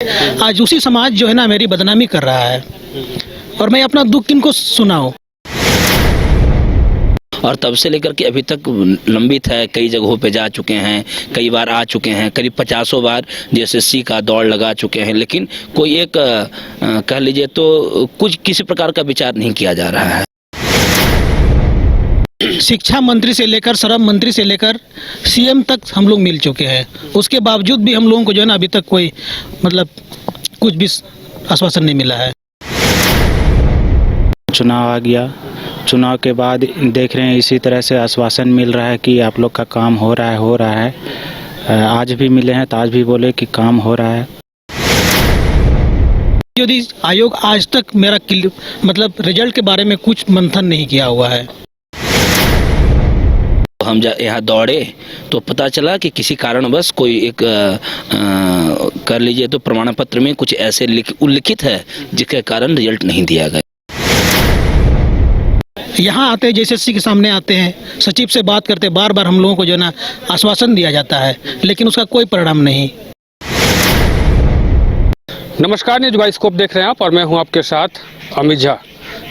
आज उसी समाज जो है ना मेरी बदनामी कर रहा है और मैं अपना दुख किनको सुनाऊं। और तब से लेकर के अभी तक लंबित है, कई जगहों पे जा चुके हैं, कई बार आ चुके हैं, करीब 50 बार जेएसएससी का दौड़ लगा चुके हैं, लेकिन कोई एक कह लीजिए तो कुछ किसी प्रकार का विचार नहीं किया जा रहा है। शिक्षा मंत्री से लेकर श्रम मंत्री से लेकर सीएम तक हम लोग मिल चुके हैं, उसके बावजूद भी हम लोगों को जो है ना अभी तक कोई मतलब कुछ भी आश्वासन नहीं मिला है। चुनाव आ गया, चुनाव के बाद देख रहे हैं इसी तरह से आश्वासन मिल रहा है कि आप लोग का काम हो रहा है। आज भी मिले हैं तो आज भी बोले कि काम हो रहा है। यदि आयोग आज तक मेरा मतलब रिजल्ट के बारे में कुछ मंथन नहीं किया हुआ है। हम यहाँ दौड़े तो पता चला कि किसी कारणवश कोई एक कर लीजिए तो प्रमाण पत्र में कुछ ऐसे उल्लिखित है जिसके कारण रिजल्ट नहीं दिया गया। यहाँ आते हैं जेएसएससी के सामने आते हैं, सचिव से बात करते, बार बार हम लोगों को जो है ना आश्वासन दिया जाता है लेकिन उसका कोई परिणाम नहीं। नमस्कार, न्यूज़ बाइस्कोप देख रहे हैं आप और मैं हूं आपके साथ अमित झा।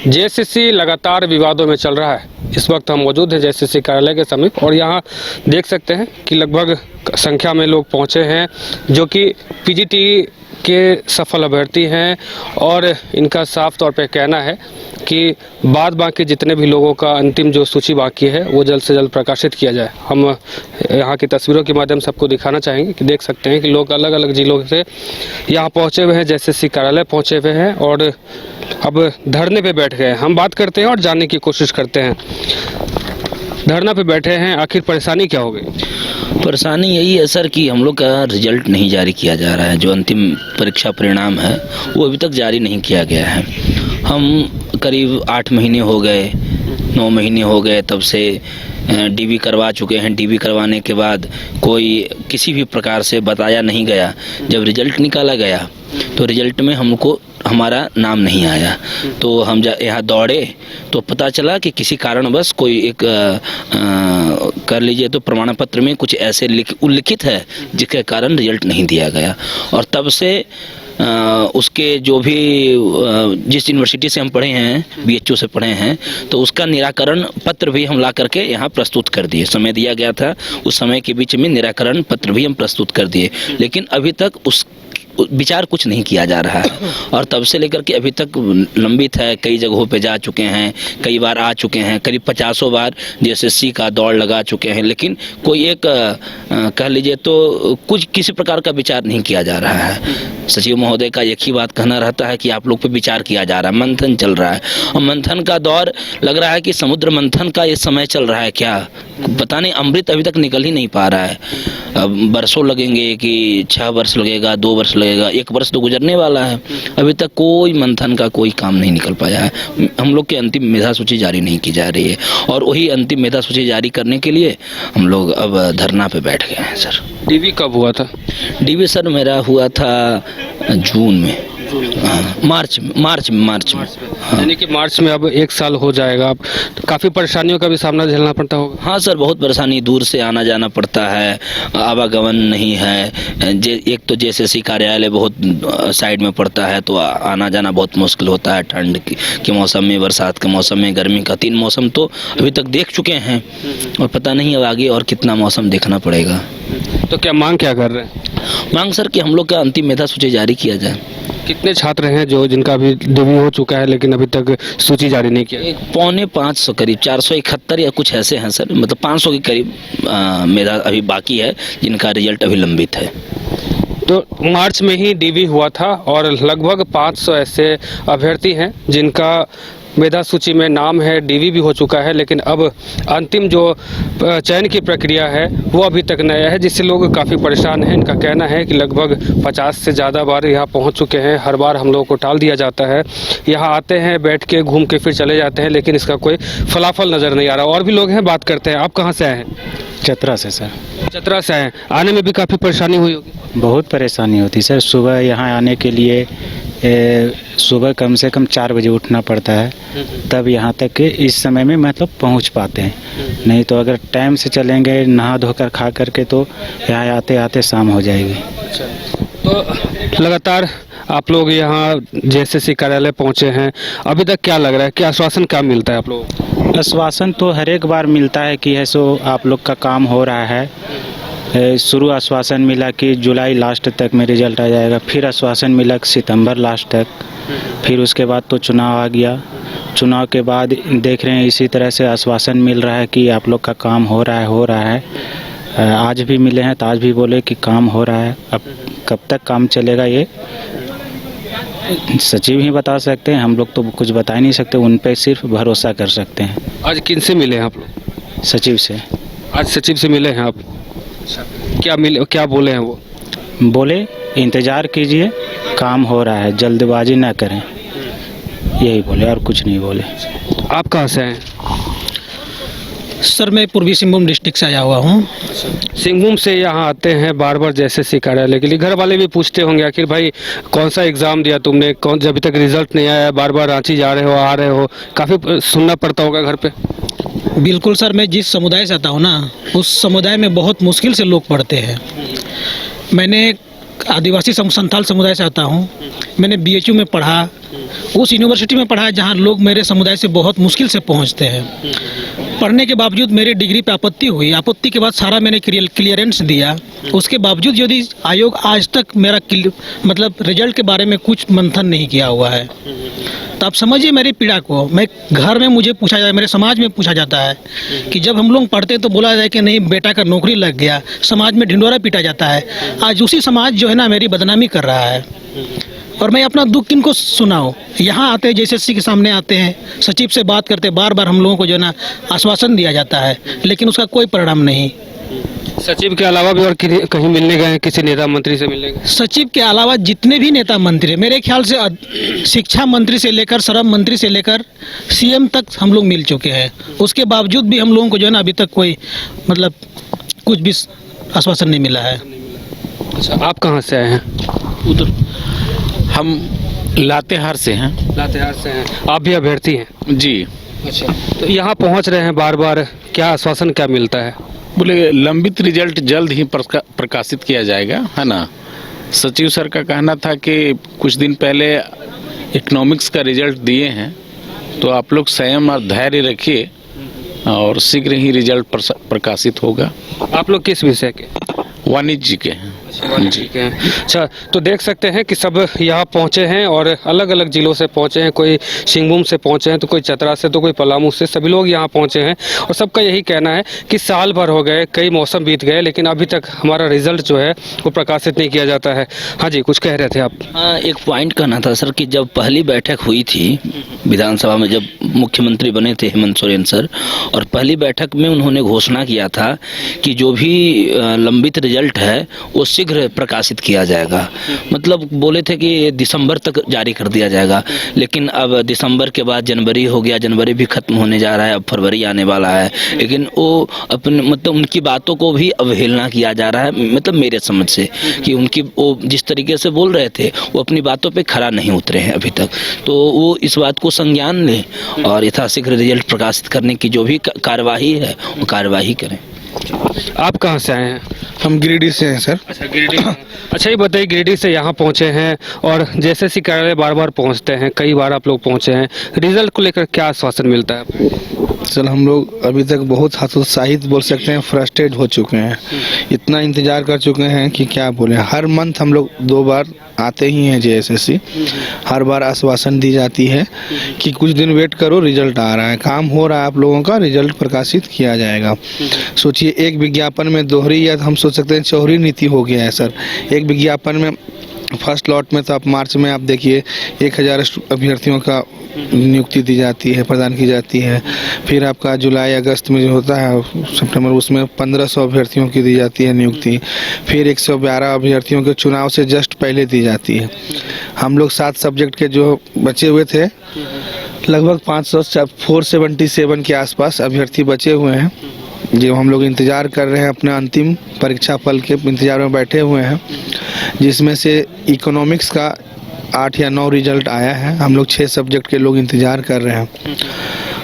जेएसएससी लगातार विवादों में चल रहा है। इस वक्त हम मौजूद हैं जेएसएससी कार्यालय के समीप और यहाँ देख सकते हैं कि लगभग संख्या में लोग पहुँचे हैं जो कि पीजीटी के सफल अभ्यर्थी हैं और इनका साफ तौर पे कहना है कि बाद बाकी जितने भी लोगों का अंतिम जो सूची बाकी है वो जल्द से जल्द प्रकाशित किया जाए। हम यहाँ की तस्वीरों के माध्यम से आपको दिखाना चाहेंगे कि देख सकते हैं कि लोग अलग अलग जिलों से यहाँ पहुँचे हुए हैं, जेएसएससी कार्यालय पहुँचे हुए हैं और अब धरने पे बैठ गए। हम बात करते हैं और जानने की कोशिश करते हैं। धरना पे बैठे हैं, आखिर परेशानी क्या हो गई? परेशानी यही है सर कि हम लोग का रिजल्ट नहीं जारी किया जा रहा है। जो अंतिम परीक्षा परिणाम है वो अभी तक जारी नहीं किया गया है। हम करीब 8 महीने हो गए, 9 महीने हो गए तब से डीबी करवा चुके हैं। डीबी करवाने के बाद कोई किसी भी प्रकार से बताया नहीं गया। जब रिजल्ट निकाला गया तो रिजल्ट में हमको हमारा नाम नहीं आया तो हम यहाँ दौड़े तो पता चला कि किसी कारणवश कोई एक कर लीजिए तो प्रमाण पत्र में कुछ ऐसे उल्लिखित है जिसके कारण रिजल्ट नहीं दिया गया। और तब से उसके जो भी जिस यूनिवर्सिटी से हम पढ़े हैं, बीएचयू से पढ़े हैं, तो उसका निराकरण पत्र भी हम ला करके यहाँ प्रस्तुत कर दिए। समय दिया गया था, उस समय के बीच में निराकरण पत्र भी हम प्रस्तुत कर दिए, लेकिन अभी तक उस विचार कुछ नहीं किया जा रहा है। और तब से लेकर के अभी तक लंबित है, कई जगहों पे जा चुके हैं, कई बार आ चुके हैं, करीब 50 बार जेएसएससी का दौड़ लगा चुके हैं, लेकिन कोई एक कह लीजिए तो कुछ किसी प्रकार का विचार नहीं किया जा रहा है। सचिव महोदय का एक ही बात कहना रहता है कि आप लोग पे विचार किया जा रहा है, मंथन चल रहा है। और मंथन का दौर लग रहा है कि समुद्र मंथन का ये समय चल रहा है क्या, पता नहीं। अमृत अभी तक निकल ही नहीं पा रहा है। अब बरसों लगेंगे कि 6 वर्ष लगेगा, 2 वर्ष लगेगा, 1 वर्ष तो गुजरने वाला है। अभी तक कोई मंथन का कोई काम नहीं निकल पाया है। हम लोग की अंतिम मेधा सूची जारी नहीं की जा रही है और वही अंतिम मेधा सूची जारी करने के लिए हम लोग अब धरना पे बैठ गए हैं। सर डीबी कब हुआ था? डीबी सर मेरा हुआ था जून में, मार्च में। हाँ। यानी कि मार्च में अब 1 साल हो जाएगा। अब तो काफ़ी परेशानियों का भी सामना झेलना पड़ता होगा। हाँ सर, बहुत परेशानी, दूर से आना जाना पड़ता है, आवागमन नहीं है। एक तो जेएसएससी कार्यालय बहुत साइड में पड़ता है तो आना जाना बहुत मुश्किल होता है। ठंड के मौसम में, बरसात के मौसम में, गर्मी का 3 मौसम तो अभी तक देख चुके हैं और पता नहीं अब आगे और कितना मौसम देखना पड़ेगा। तो क्या मांग क्या कर रहे हैं? मांग सर कि हम लोग का अंतिम मेधा सूची जारी किया जाए। कितने छात्र हैं जिनका अभी डीबी हो चुका है लेकिन अभी तक सूची जारी नहीं किया? 450 करीब 471 या कुछ ऐसे हैं सर, मतलब 500 के करीब मेरा अभी बाकी है जिनका रिजल्ट अभी लंबित है। तो मार्च में ही डीबी हुआ था और लगभग 500 ऐसे अभ्यर्थी हैं जिनका मेधा सूची में नाम है, डीवी भी हो चुका है, लेकिन अब अंतिम जो चयन की प्रक्रिया है वो अभी तक नया है, जिससे लोग काफ़ी परेशान हैं। इनका कहना है कि लगभग 50 से ज़्यादा बार यहाँ पहुँच चुके हैं, हर बार हम लोगों को टाल दिया जाता है। यहाँ आते हैं, बैठ के घूम के फिर चले जाते हैं, लेकिन इसका कोई फलाफल नज़र नहीं आ रहा। और भी लोग हैं, बात करते हैं। आप कहाँ से आए हैं? चतरा से सर। चतरा से आए। आने में भी काफ़ी परेशानी हुई होगी? बहुत परेशानी होती सर। सुबह यहाँ आने के लिए सुबह कम से कम 4 बजे उठना पड़ता है, तब यहाँ तक इस समय में मतलब पहुँच पाते हैं। नहीं तो अगर टाइम से चलेंगे, नहा धोकर खा करके, तो यहाँ आते आते शाम हो जाएगी। तो लगातार आप लोग यहाँ जेएसएससी कार्यालय पहुँचे हैं, अभी तक क्या लग रहा है, क्या आश्वासन क्या मिलता है आप लोगों को? आश्वासन तो हर एक बार मिलता है कि ऐसो आप लोग का काम हो रहा है। शुरू आश्वासन मिला कि जुलाई लास्ट तक में रिजल्ट आ जाएगा, फिर आश्वासन मिला कि सितंबर लास्ट तक, फिर उसके बाद तो चुनाव आ गया। चुनाव के बाद देख रहे हैं इसी तरह से आश्वासन मिल रहा है कि आप लोग का काम हो रहा है। आज भी मिले हैं तो आज भी बोले कि काम हो रहा है। अब कब तक काम चलेगा ये सचिव ही बता सकते हैं, हम लोग तो कुछ बता ही नहीं सकते, उन पे सिर्फ भरोसा कर सकते हैं। आज किन से मिले हैं आप लोग? सचिव से। आज सचिव से मिले हैं आप, क्या बोले हैं वो? बोले इंतज़ार कीजिए, काम हो रहा है, जल्दबाजी ना करें, यही बोले और कुछ नहीं बोले। आप कहाँ से हैं? सर मैं पूर्वी सिंहभूम डिस्ट्रिक्ट से आया हुआ हूँ। सिंहभूम से यहाँ आते हैं बार बार जेएसएससी कार्यालय के लिए, घर वाले भी पूछते होंगे आखिर भाई कौन सा एग्ज़ाम दिया तुमने, कौन अभी तक रिजल्ट नहीं आया, बार बार रांची जा रहे हो आ रहे हो, काफ़ी सुनना पड़ता होगा घर पे। बिल्कुल सर, मैं जिस समुदाय से आता हूँ ना, उस समुदाय में बहुत मुश्किल से लोग पढ़ते हैं। मैंने आदिवासी संथाल समुदाय से आता हूँ, मैंने बीएचयू में पढ़ा, उस यूनिवर्सिटी में पढ़ा जहाँ लोग मेरे समुदाय से बहुत मुश्किल से पहुँचते हैं। पढ़ने के बावजूद मेरी डिग्री पे आपत्ति हुई, आपत्ति के बाद सारा मैंने क्लियरेंस दिया, उसके बावजूद यदि आयोग आज तक मेरा मतलब रिजल्ट के बारे में कुछ मंथन नहीं किया हुआ है, तो आप समझिए मेरी पीड़ा को। मैं घर में मुझे पूछा जाए, मेरे समाज में पूछा जाता है कि जब हम लोग पढ़ते हैं तो बोला जाए कि नहीं बेटा का नौकरी लग गया, समाज में ढिंढोरा पीटा जाता है। आज उसी समाज जो है ना मेरी बदनामी कर रहा है, और मैं अपना दुख किनको सुनाऊं? यहाँ आते हैं जेएसएससी के सामने आते हैं, सचिव से बात करते हैं, बार बार हम लोगों को जो है ना आश्वासन दिया जाता है, लेकिन उसका कोई परिणाम नहीं। सचिव के अलावा भी और कहीं मिलने गए हैं, किसी नेता मंत्री से मिलने गए? सचिव के अलावा जितने भी नेता मंत्री हैं, मेरे ख्याल से शिक्षा मंत्री से लेकर श्रम मंत्री से लेकर सीएम तक हम लोग मिल चुके हैं। उसके बावजूद भी हम लोगों को जो है ना अभी तक कोई मतलब कुछ भी आश्वासन नहीं मिला है। अच्छा, आप कहाँ से आए हैं? उधर हम लातेहार से हैं। लातेहार से हैं, आप भी अभ्यर्थी हैं? जी। अच्छा, तो यहाँ पहुँच रहे हैं बार बार, क्या आश्वासन क्या मिलता है? बोले लंबित रिजल्ट जल्द ही प्रकाशित किया जाएगा, है ना। सचिव सर का कहना था कि कुछ दिन पहले इकोनॉमिक्स का रिजल्ट दिए हैं, तो आप लोग संयम और धैर्य रखिए और शीघ्र ही रिजल्ट प्रकाशित होगा। आप लोग किस विषय के? वाणिज्य के हैं। ठीक है। अच्छा, तो देख सकते हैं कि सब यहाँ पहुँचे हैं और अलग अलग जिलों से पहुँचे हैं, कोई सिंहभूम से पहुँचे हैं, तो कोई चतरा से, तो कोई पलामू से, सभी लोग यहाँ पहुँचे हैं और सबका यही कहना है कि साल भर हो गए, कई मौसम बीत गए, लेकिन अभी तक हमारा रिजल्ट जो है वो प्रकाशित नहीं किया जाता है। हाँ जी, कुछ कह रहे थे आप? हाँ, एक पॉइंट कहना था सर कि जब पहली बैठक हुई थी विधानसभा में, जब मुख्यमंत्री बने थे हेमंत सोरेन सर, और पहली बैठक में उन्होंने घोषणा किया था कि जो भी लंबित रिजल्ट है वो शीघ्र प्रकाशित किया जाएगा। मतलब बोले थे कि दिसंबर तक जारी कर दिया जाएगा, लेकिन अब दिसंबर के बाद जनवरी हो गया, जनवरी भी खत्म होने जा रहा है, अब फरवरी आने वाला है, लेकिन वो अपने मतलब उनकी बातों को भी अवहेलना किया जा रहा है। मतलब मेरे समझ से कि उनकी वो जिस तरीके से बोल रहे थे वो अपनी बातों पे खरा नहीं उतरे हैं अभी तक, तो वो इस बात को संज्ञान लें और यथाशीघ्र रिजल्ट प्रकाशित करने की जो भी कार्यवाही है वो कार्यवाही करें। आप कहाँ से आए हैं? हम गिरिडीह से हैं सर। अच्छा, गिरिडीह। अच्छा, ये बताइए, गिरिडीह से यहाँ पहुँचे हैं और जेएसएससी कार्यालय बार बार पहुँचते हैं, कई बार आप लोग पहुँचे हैं, रिजल्ट को लेकर क्या आश्वासन मिलता है आपको? सर हम लोग अभी तक बहुत हतोत्साहित बोल सकते हैं, फ्रस्ट्रेट हो चुके हैं। इतना इंतजार कर चुके हैं कि क्या बोले। हर मंथ हम लोग 2 बार आते ही हैं जेएसएससी, हर बार आश्वासन दी जाती है कि कुछ दिन वेट करो, रिजल्ट आ रहा है, काम हो रहा है, आप लोगों का रिजल्ट प्रकाशित किया जाएगा। सोचिए, एक विज्ञापन में दोहरी या हम सोच सकते हैं चौहरी नीति हो गया है सर। एक विज्ञापन में फर्स्ट लॉट में तो आप मार्च में आप देखिए 1000 अभ्यर्थियों का नियुक्ति दी जाती है, प्रदान की जाती है। फिर आपका जुलाई अगस्त में जो होता है सितंबर, उसमें 1500 अभ्यर्थियों की दी जाती है नियुक्ति। फिर 112 अभ्यर्थियों के चुनाव से जस्ट पहले दी जाती है। हम लोग 7 सब्जेक्ट के जो बचे हुए थे, लगभग 477 के आसपास अभ्यर्थी बचे हुए हैं, जो हम लोग इंतज़ार कर रहे हैं, अपने अंतिम परीक्षा फल के इंतज़ार में बैठे हुए हैं, जिसमें से इकोनॉमिक्स का 8 या 9 रिजल्ट आया है। हम लोग 6 सब्जेक्ट के लोग इंतज़ार कर रहे हैं।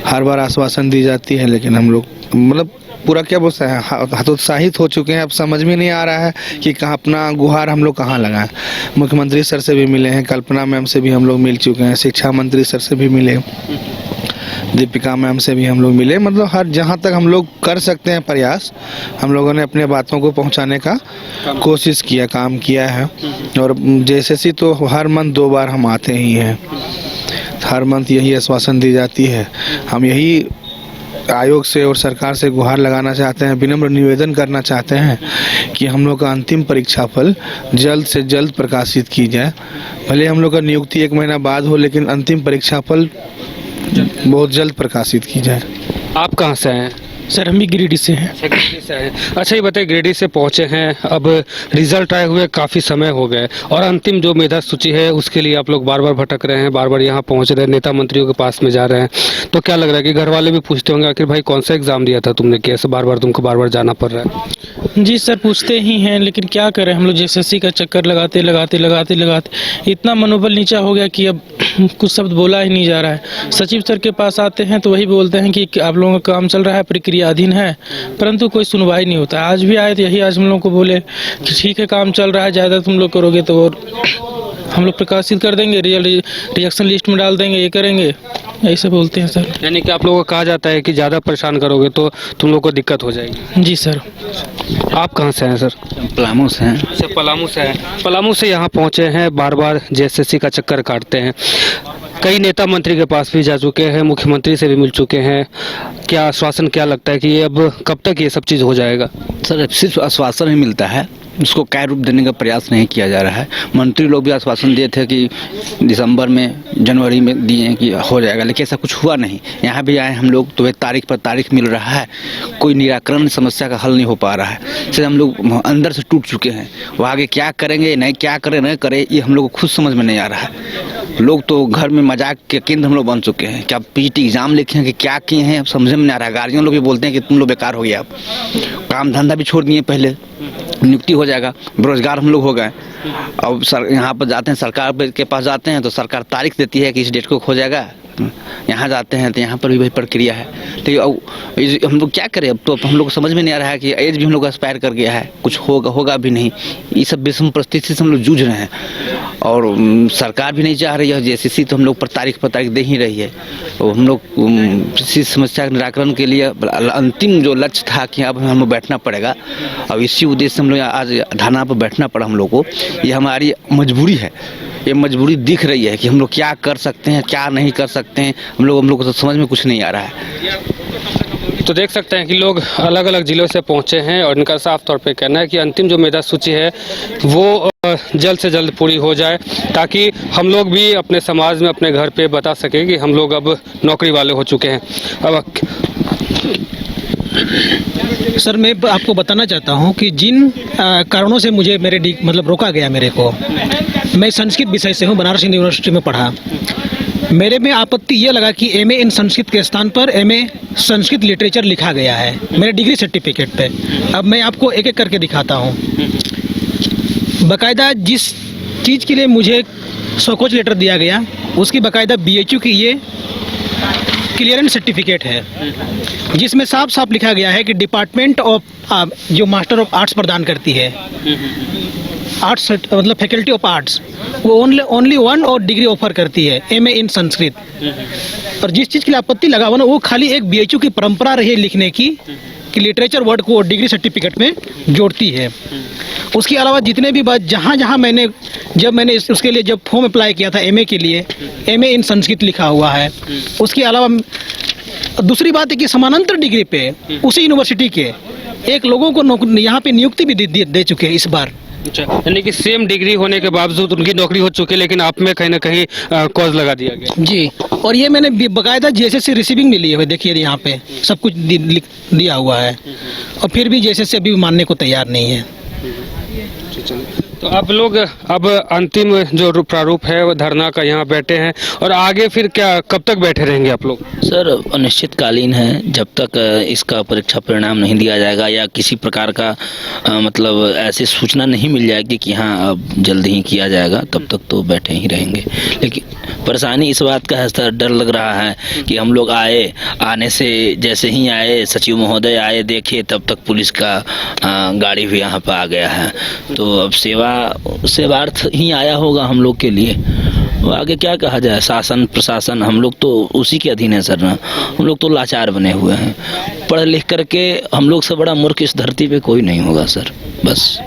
हर बार आश्वासन दी जाती है, लेकिन हम लोग मतलब पूरा क्या बोलते हैं, हतोत्साहित हो चुके हैं। अब समझ में नहीं आ रहा है कि कहाँ अपना गुहार हम लोग कहाँ लगाएं। मुख्यमंत्री सर से भी मिले हैं, कल्पना मैम से भी हम लोग मिल चुके हैं, शिक्षा मंत्री सर से भी मिले, दीपिका मैम से भी हम लोग मिले। मतलब हर जहाँ तक हम लोग कर सकते हैं प्रयास, हम लोगों ने अपने बातों को पहुँचाने का कोशिश किया, काम किया है। और JSSC तो हर मंथ 2 बार हम आते ही हैं, हर मंथ यही आश्वासन दी जाती है। हम यही आयोग से और सरकार से गुहार लगाना चाहते हैं, विनम्र निवेदन करना चाहते हैं कि हम लोग का अंतिम परीक्षा फल जल्द से जल्द प्रकाशित की जाए। भले हम लोग का नियुक्ति 1 महीना बाद हो, लेकिन अंतिम परीक्षा फल बहुत जल्द प्रकाशित की जाए। आप कहाँ से हैं? सर हम भी गिरिडीह से हैं। गिरिडीह से हैं। अच्छा, ये बताइए, गिरिडीह से पहुंचे हैं, अब रिजल्ट आए हुए काफ़ी समय हो गए और अंतिम जो मेधा सूची है उसके लिए आप लोग बार बार भटक रहे हैं, बार बार यहाँ पहुंच रहे हैं, नेता मंत्रियों के पास में जा रहे हैं, तो क्या लग रहा है कि घर वाले भी पूछते होंगे आखिर भाई कौन सा एग्जाम दिया था तुमने, कैसे बार बार तुमको बार बार जाना पड़ रहा है? जी सर, पूछते ही हैं, लेकिन क्या करें, हम लोग JSSC का चक्कर लगाते लगाते लगाते लगाते इतना मनोबल नीचा हो गया कि अब कुछ शब्द बोला ही नहीं जा रहा है। सचिव सर के पास आते हैं तो वही बोलते हैं कि आप लोगों का काम चल रहा है, प्रक्रियाधीन है, परंतु कोई सुनवाई नहीं होता। आज भी आए तो यही आज हम लोग को बोले कि ठीक है काम चल रहा है, ज़्यादा तुम लोग करोगे तो और हम लोग प्रकाशित कर देंगे, रिएक्शन लिस्ट में डाल देंगे, ये करेंगे, ऐसे बोलते हैं सर। यानी कि आप लोगों को कहा जाता है कि ज़्यादा परेशान करोगे तो तुम लोग को दिक्कत हो जाएगी। जी सर। आप कहाँ से हैं सर? पलामू से हैं। अच्छा, पलामू से हैं। पलामू से यहाँ पहुँचे हैं, बार बार JSSC का चक्कर काटते हैं, कई नेता मंत्री के पास भी जा चुके हैं, मुख्यमंत्री से भी मिल चुके हैं, क्या आश्वासन, क्या लगता है कि ये अब कब तक ये सब चीज़ हो जाएगा? सर सिर्फ आश्वासन ही मिलता है, उसको काय रूप देने का प्रयास नहीं किया जा रहा है। मंत्री लोग भी आश्वासन दिए थे कि दिसंबर में, जनवरी में दिए कि हो जाएगा, लेकिन ऐसा कुछ हुआ नहीं। यहाँ भी आए हम लोग तो तारीख पर तारीख मिल रहा है, कोई निराकरण समस्या का हल नहीं हो पा रहा है। इससे हम लोग अंदर से टूट चुके हैं। वो आगे क्या करेंगे, नहीं क्या करें, नहीं करें, ये हम लोग को खुद समझ में नहीं आ रहा है। लोग तो घर में मजाक के केंद्र हम लोग बन चुके हैं। क्या PGT एग्जाम लिखे हैं कि क्या किए हैं, अब समझ में नहीं आ रहा है। गार्जियन लोग भी बोलते हैं कि तुम लोग बेकार हो गया, अब काम धंधा भी छोड़ दिए, पहले नियुक्ति हो जाएगा, बेरोजगार हम लोग हो गए। अब यहाँ पर जाते हैं, सरकार के पास जाते हैं तो सरकार तारीख देती है कि इस डेट को हो जाएगा। यहाँ जाते हैं तो यहाँ पर भी वही प्रक्रिया है। तो अब हम लोग क्या करें, अब तो हम लोग को समझ में नहीं आ रहा है कि एज भी हम लोग एक्सपायर कर गया है, कुछ होगा भी नहीं। ये सब विषम परिस्थिति से हम लोग जूझ रहे हैं और सरकार भी नहीं चाह रही है। JSSC तो हम लोग पर तारीख दे ही रही है। तो हम लोग इसी समस्या के निराकरण के लिए अंतिम जो लक्ष्य था कि अब हमें बैठना पड़ेगा, अब इसी उद्देश्य से हम लोग आज धरना पर बैठना पड़ा हम लोग को। ये हमारी मजबूरी है, ये मजबूरी दिख रही है कि हम लोग क्या कर सकते हैं, क्या नहीं कर सकते हैं। हम लोग को तो समझ में कुछ नहीं आ रहा है। तो देख सकते हैं कि लोग अलग अलग ज़िलों से पहुंचे हैं और इनका साफ तौर पे कहना है कि अंतिम जो मेधा सूची है वो जल्द से जल्द पूरी हो जाए, ताकि हम लोग भी अपने समाज में, अपने घर पे बता सकें कि हम लोग अब नौकरी वाले हो चुके हैं। अब सर मैं आपको बताना चाहता हूँ कि जिन कारणों से मुझे मतलब रोका गया, मेरे को, मैं संस्कृत विषय से हूँ, बनारस हिंदू यूनिवर्सिटी में पढ़ा। मेरे में आपत्ति ये लगा कि MA इन संस्कृत के स्थान पर MA संस्कृत लिटरेचर लिखा गया है मेरे डिग्री सर्टिफिकेट पे। अब मैं आपको एक एक करके दिखाता हूँ। बाकायदा जिस चीज़ के लिए मुझे शोकॉज लेटर दिया गया, उसकी बाकायदा BHU की ये क्लियरेंस सर्टिफिकेट है, जिसमें साफ साफ लिखा गया है कि डिपार्टमेंट ऑफ जो मास्टर ऑफ आर्ट्स प्रदान करती है, आर्ट्स मतलब फैकल्टी ऑफ आर्ट्स, वो ओनली 1 और डिग्री ऑफर करती है, MA इन संस्कृत। और जिस चीज़ के लिए आपत्ति लगा हुआ ना, वो खाली एक BHU की परंपरा रही है लिखने की कि लिटरेचर वर्ड को डिग्री सर्टिफिकेट में जोड़ती है। उसके अलावा जितने भी बात जहाँ मैंने उसके लिए जब फॉर्म अप्लाई किया था MA के लिए, MA इन संस्कृत लिखा हुआ है। उसके अलावा दूसरी बात है कि समानांतर डिग्री पे उसी यूनिवर्सिटी के एक लोगों को यहाँ पे नियुक्ति भी दे चुके हैं इस बार। अच्छा, यानी कि सेम डिग्री होने के बावजूद उनकी नौकरी हो चुकी है, लेकिन आप में कहीं ना कहीं कॉज लगा दिया गया। जी, और ये मैंने बाकायदा JSSC रिसीविंग में लिए हुए, देखिए यहाँ पे सब कुछ दिया हुआ है, और फिर भी JSSC अभी मानने को तैयार नहीं है। तो आप लोग अब अंतिम जो प्रारूप है वो धरना का यहाँ बैठे हैं और आगे फिर क्या कब तक बैठे रहेंगे आप लोग? सर अनिश्चितकालीन है, जब तक इसका परीक्षा परिणाम नहीं दिया जाएगा या किसी प्रकार का मतलब ऐसी सूचना नहीं मिल जाएगी कि हाँ अब जल्द ही किया जाएगा, तब तक तो बैठे ही रहेंगे। लेकिन परेशानी इस बात का है सर, डर लग रहा है कि हम लोग आने से जैसे ही आए, सचिव महोदय आए देखे, तब तक पुलिस का गाड़ी भी यहाँ पर आ गया है। तो अब सेवार्थ ही आया होगा हम लोग के लिए। आगे क्या कहा जाए, शासन प्रशासन हम लोग तो उसी के अधीन है सर ना। हम लोग तो लाचार बने हुए हैं, पढ़ लिख करके हम लोग से बड़ा मूर्ख इस धरती पे कोई नहीं होगा सर, बस।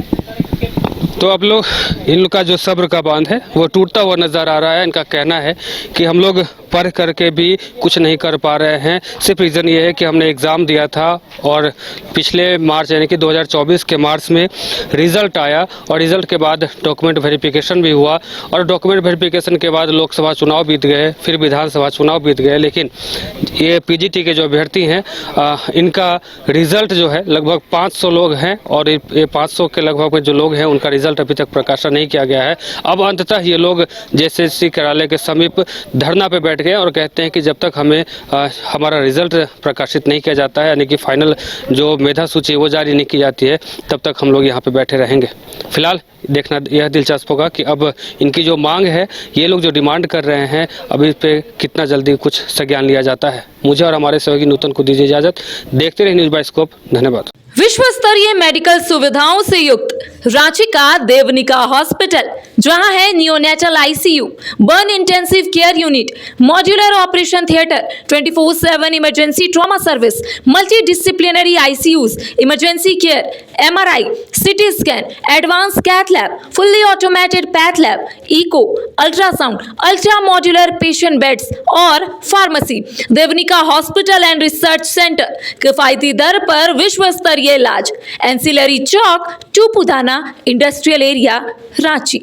तो अब लोग इन लोग का जो सब्र का बांध है वो टूटता हुआ नज़र आ रहा है। इनका कहना है कि हम लोग पढ़ करके भी कुछ नहीं कर पा रहे हैं। सिर्फ रीज़न ये है कि हमने एग्ज़ाम दिया था और पिछले मार्च यानी कि 2024 के मार्च में रिज़ल्ट आया और रिज़ल्ट के बाद डॉक्यूमेंट वेरिफिकेशन भी हुआ और डॉक्यूमेंट वेरिफिकेशन के बाद लोकसभा चुनाव बीत गए, फिर विधानसभा चुनाव बीत गए। लेकिन ये पीजीटी के जो अभ्यर्थी हैं इनका रिज़ल्ट जो है लगभग 500 लोग हैं और ये 500 के लगभग जो लोग हैं उनका रिज़ल्ट अभी तक प्रकाशन नहीं किया गया है। अब अंततः ये लोग जेएसएससी कार्यालय के समीप धरना पे बैठ गए और कहते हैं कि जब तक हमें हमारा रिज़ल्ट प्रकाशित नहीं किया जाता है, यानी कि फाइनल जो मेधा सूची वो जारी नहीं की जाती है, तब तक हम लोग यहाँ पे बैठे रहेंगे। फिलहाल देखना यह दिलचस्प होगा कि अब इनकी जो मांग है, ये लोग जो डिमांड कर रहे हैं, अब इस पे कितना जल्दी कुछ संज्ञान लिया जाता है। मुझे और हमारे सहयोगी नूतन को दीजिए इजाजत। देखते रहिए न्यूज़ बाइस्कोप। धन्यवाद। विश्व स्तरीय मेडिकल सुविधाओं से युक्त रांची का देवनिका हॉस्पिटल, जहां है neonatal ICU, burn intensive care unit, modular operation theatre, 24/7 emergency trauma service, multi disciplinary ICUs, emergency care, MRI, CT scan, advance cath lab, fully automated path lab, echo, ultrasound, ultra modular patient beds और pharmacy. Devnika hospital and research centre, किफायती दर पर विश्व स्तरीय इलाज, ancillary Chowk, Tupudana industrial area, Ranchi.